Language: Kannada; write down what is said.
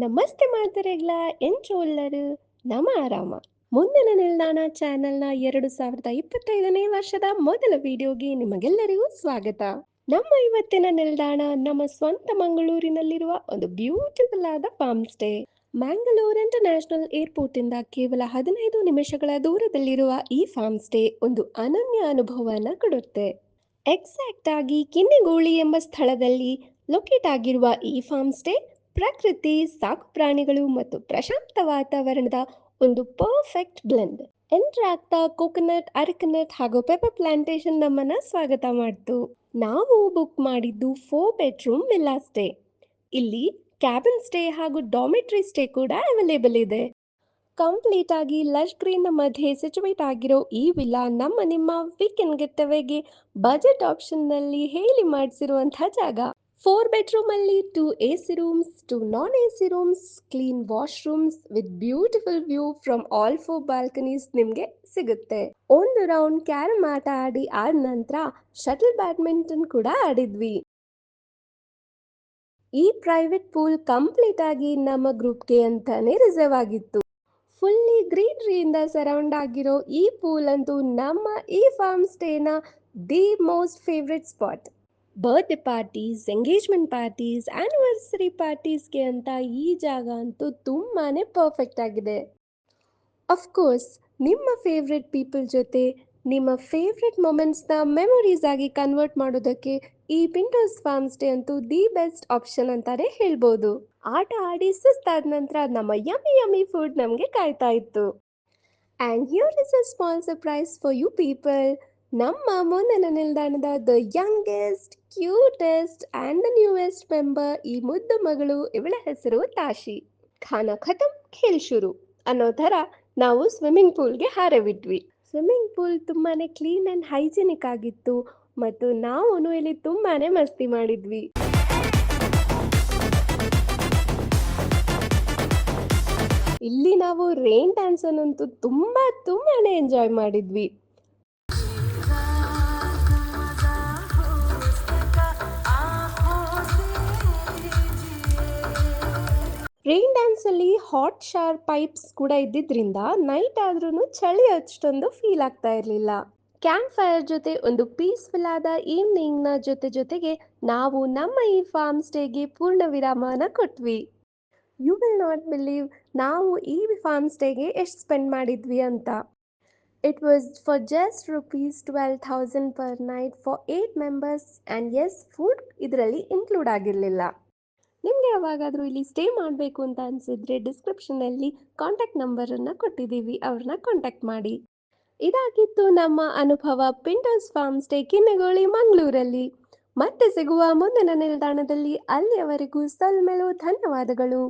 ನಮಸ್ತೆ ಮಾತರೆಗ್ಲ ಎಂಚೋಲ್ಲರು ನಮ ಆರಾಮ. ಮುಂದಿನ ನಿಲ್ದಾಣ ಚಾನೆಲ್ನ 2025ನೇ ವರ್ಷದ ಮೊದಲ ವಿಡಿಯೋಗೆ ನಿಮಗೆಲ್ಲರಿಗೂ ಸ್ವಾಗತ. ನಮ್ಮ ಇವತ್ತಿನ ನಿಲ್ದಾಣ ನಮ್ಮ ಸ್ವಂತ ಮಂಗಳೂರಿನಲ್ಲಿರುವ ಒಂದು ಬ್ಯೂಟಿಫುಲ್ ಆದ form stay. Mangalore international airport ಇಂದ ಕೇವಲ 15 ನಿಮಿಷಗಳ ದೂರದಲ್ಲಿರುವ ಈ ಫಾರ್ಮ್ ಸ್ಟೇ ಒಂದು ಅನನ್ಯ ಅನುಭವನ ಕೊಡುತ್ತೆ. ಎಕ್ಸಾಕ್ಟ್ ಆಗಿ ಕಿನ್ನಿಗೋಳಿ ಎಂಬ ಸ್ಥಳದಲ್ಲಿ ಲೊಕೇಟ್ ಆಗಿರುವ ಈ ಫಾರ್ಮ್ ಸ್ಟೇ ಪ್ರಕೃತಿ, ಸಾಕು ಪ್ರಾಣಿಗಳು ಮತ್ತು ಪ್ರಶಾಂತ ವಾತಾವರಣದ ಒಂದು ಪರ್ಫೆಕ್ಟ್ ಬ್ಲೆಂಡ್. ಎಂಟರ್ ಆಗ್ತಾ ಕೋಕೋನಟ್, ಅರಿಕನಟ್ ಹಾಗೂ ಪೆಪರ್ ಪ್ಲಾಂಟೇಶನ್ ನಮ್ಮನ್ನ ಸ್ವಾಗತ ಮಾಡ್ತು. ನಾವು ಬುಕ್ ಮಾಡಿದ್ದು 4 ಬೆಡ್ರೂಮ್ ವಿಲ್ಲಾ ಸ್ಟೇ. ಇಲ್ಲಿ ಕ್ಯಾಬಿನ್ ಸ್ಟೇ ಹಾಗೂ ಡಾಮಿಟ್ರಿ ಸ್ಟೇ ಕೂಡ ಅವೈಲೇಬಲ್ ಇದೆ. ಕಂಪ್ಲೀಟ್ ಆಗಿ ಲಶ್ ಗ್ರೀನ್ ಮಧ್ಯೆ ಸಿಚುವೇಟ್ ಆಗಿರೋ ಈ ವಿಲ್ಲಾ ನಿಮ್ಮ ವೀಕೆಂಡ್ ಗೆಟವೇಗೆ ಬಜೆಟ್ ಆಪ್ಷನ್ ನಲ್ಲಿ ಹೇಳಿ ಮಾಡಿಸಿರುವಂತಹ ಜಾಗ. 4 ಬೆಡ್ರೂಮ್ ಅಲ್ಲಿ 2 AC rooms, 2 non AC rooms, clean washrooms with beautiful view from all 4 ಬಾಲ್ಕನೀಸ್ ನಿಮ್ಗೆ ಸಿಗುತ್ತೆ. ಒಂದು ರೌಂಡ್ ಕ್ಯಾರಮ್ ಆಟ ಆದ ನಂತರ ಶಟಲ್ ಬ್ಯಾಡ್ಮಿಂಟನ್ ಕೂಡ ಆಡಿದ್ವಿ. ಈ ಪ್ರೈವೇಟ್ ಪೂಲ್ ಕಂಪ್ಲೀಟ್ ಆಗಿ ನಮ್ಮ ಗ್ರೂಪ್ಗೆ ಅಂತಾನೆ ರಿಸರ್ವ್ ಆಗಿತ್ತು. ಫುಲ್ಲಿ ಗ್ರೀನರಿಯಿಂದ ಸರೌಂಡ್ ಆಗಿರೋ ಈ ಪೂಲ್ ಅಂತೂ ನಮ್ಮ ಈ ಫಾರ್ಮ್ ಸ್ಟೇನ the most favourite spot. Birthday parties, engagement parties, anniversary ಪಾರ್ಟೀಸ್ಗೆ ಅಂತ ಈ ಜಾಗ ಅಂತೂ ತುಂಬಾನೇ ಪರ್ಫೆಕ್ಟ್ ಆಗಿದೆ. ಅಫ್ಕೋರ್ಸ್ ನಿಮ್ಮ ಫೇವ್ರೆಟ್ ಪೀಪಲ್ ಜೊತೆ ನಿಮ್ಮ ಫೇವ್ರೆಟ್ ಮೊಮೆಂಟ್ಸ್ನ ಮೆಮೊರೀಸ್ ಆಗಿ ಕನ್ವರ್ಟ್ ಮಾಡೋದಕ್ಕೆ ಈ ಪಿಂಟೋಸ್ ಫಾರ್ಮ್ ಸ್ಟೇ ಅಂತೂ ದಿ ಬೆಸ್ಟ್ ಆಪ್ಷನ್ ಅಂತಾನೆ ಹೇಳ್ಬೋದು. ಆಟ ಆಡಿ ಸುಸ್ತಾದ ನಂತರ ನಮ್ಮ ಯಮ್ಮಿ ಯಮ್ಮಿ ಫುಡ್ ನಮಗೆ ಕಾಯ್ತಾ ಇತ್ತು. And here is a small surprise for you people. ನಮ್ಮ ಮುಂದಿನ ನಿಲ್ದಾಣದ the youngest, cutest and the newest member ಈ ಮುದ್ದು ಮಗಳು. ಇವಳ ಹೆಸರು ತಾಶಿ. ಖಾನಾ ಖತಮ್ ಖೇಲ್ ಶುರು ಅನ್ನೋ ಥರ ನಾವು ಸ್ವಿಮ್ಮಿಂಗ್ ಪೂಲ್ಗೆ ಹಾರಬಿಟ್ವಿ. ಸ್ವಿಮ್ಮಿಂಗ್ ಪೂಲ್ ತುಂಬಾನೇ ಕ್ಲೀನ್ ಆ್ಯಂಡ್ ಹೈಜಿನಿಕ್ ಆಗಿತ್ತು ಮತ್ತು ನಾವು ಇಲ್ಲಿ ತುಂಬಾನೇ ಮಸ್ತಿ ಮಾಡಿದ್ವಿ. ಇಲ್ಲಿ ನಾವು ರೈನ್ ಡ್ಯಾನ್ಸ್ ಅನ್ನಂತೂ ತುಂಬಾನೇ ಎಂಜಾಯ್ ಮಾಡಿದ್ವಿ. ರೈನ್ ಡ್ಯಾನ್ಸ್ ಅಲ್ಲಿ ಹಾಟ್ ಶವರ್ ಪೈಪ್ಸ್ ಕೂಡ ಇದ್ದಿದ್ರಿಂದ ನೈಟ್ ಆದ್ರೂ ಚಳಿ ಅಷ್ಟೊಂದು ಫೀಲ್ ಆಗ್ತಾ ಇರಲಿಲ್ಲ. ಕ್ಯಾಂಪ್ ಫೈರ್ ಜೊತೆ ಒಂದು ಪೀಸ್ಫುಲ್ ಆದ ಈವ್ನಿಂಗ್ನ ಜೊತೆಗೆ ನಾವು ನಮ್ಮ ಈ ಫಾರ್ಮ್ ಸ್ಟೇಗೆ ಪೂರ್ಣ ವಿರಾಮನ ಕೊಟ್ವಿ. ಯು ವಿಲ್ ನಾಟ್ ಬಿಲೀವ್ ನಾವು ಈ ಫಾರ್ಮ್ ಸ್ಟೇಗೆ ಎಷ್ಟು ಸ್ಪೆಂಡ್ ಮಾಡಿದ್ವಿ ಅಂತ. It was for just ₹12,000 per night for 8 members and yes, food ಇದರಲ್ಲಿ ಇನ್ಕ್ಲೂಡ್ ಆಗಿರಲಿಲ್ಲ. ನಿಮಗೆ ಯಾವಾಗಾದರೂ ಇಲ್ಲಿ ಸ್ಟೇ ಮಾಡಬೇಕು ಅಂತ ಅನಿಸಿದ್ರೆ ಡಿಸ್ಕ್ರಿಪ್ಷನಲ್ಲಿ ಕಾಂಟ್ಯಾಕ್ಟ್ ನಂಬರನ್ನು ಕೊಟ್ಟಿದ್ದೀವಿ, ಅವ್ರನ್ನ ಕಾಂಟ್ಯಾಕ್ಟ್ ಮಾಡಿ. ಇದಾಗಿತ್ತು ನಮ್ಮ ಅನುಭವ ಪಿಂಟೋಸ್ ಫಾರ್ಮ್ ಸ್ಟೇ ಕಿನ್ನಿಗೋಳಿ ಮಂಗಳೂರಲ್ಲಿ. ಮತ್ತೆ ಸಿಗುವ ಮುಂದಿನ ನಿಲ್ದಾಣದಲ್ಲಿ. ಅಲ್ಲಿಯವರೆಗೂ ಸಲ್ಮೆಲು ಧನ್ಯವಾದಗಳು.